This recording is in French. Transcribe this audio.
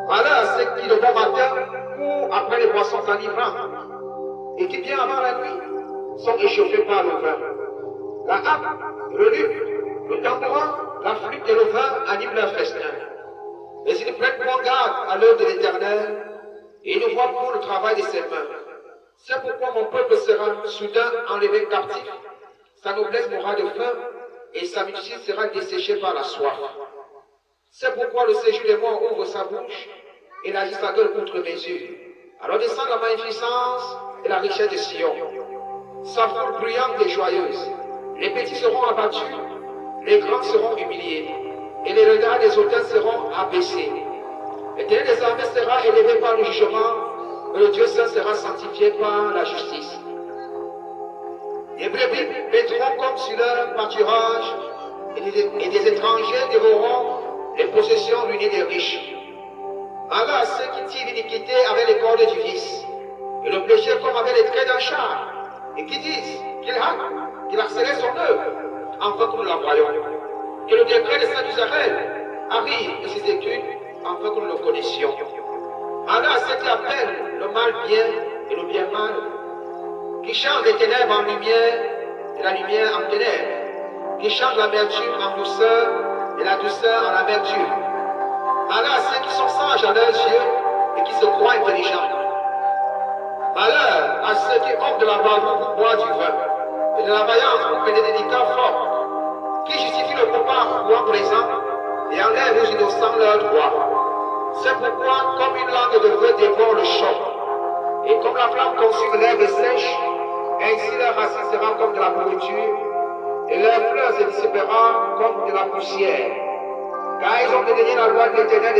Voilà ceux qui le bon matin ou après les boissons enivrantes et qui bien avant la nuit sont échauffés par le vin. La harpe, le luth, le tambourin, la flûte et le vin animent leur festin. Mais ils prennent bon garde à l'œuvre de l'Éternel et ils ne voient pour le travail de ses mains. C'est pourquoi mon peuple sera soudain enlevé captif, sa noblesse mourra de faim et sa multitude sera desséchée par la soif. C'est pourquoi le séjour des morts ouvre sa bouche et la sa gueule contre mes yeux. Alors descend la magnificence et la richesse de Sion, sa foule bruyante et joyeuse. Les petits seront abattus, les grands seront humiliés, et les regards des auteurs seront abaissés. L'Éternel des armées sera élevé par le jugement, et le Dieu saint sera sanctifié par la justice. Les brebis paîtront comme sur leur pâturage, et des étrangers dévoreront les possessions ruinées des riches. Malheur à ceux qui tirent l'iniquité avec les cordes du vice, et le péché comme avec les traits d'un char, et qui disent qu'il hâte, qu'il accélère son œuvre, afin que nous la voyons. Que le décret des saints d'Israël arrive et s'exécute, afin que nous le connaissions. Malheur à ceux qui appellent le mal bien et le bien mal, qui chantent les ténèbres en lumière et la lumière en ténèbres, qui chantent l'amertume en douceur et la douceur en amertume. Malheur à ceux qui sont sages à leurs yeux et qui se croient intelligents. Malheur à ceux qui offrent de la bravoure pour boire du vin et de la vaillance pour prendre des liqueurs fortes, qui justifient le repas pour en présent et enlèvent aux innocents leurs droits. C'est pourquoi, comme une langue de feu dévore le choc, et comme la flamme consume l'herbe sèche, ainsi leur racine sera comme de la pourriture, et leurs fleurs se dissipera comme de la poussière. Car ils ont dédaigné la loi de l'Éternel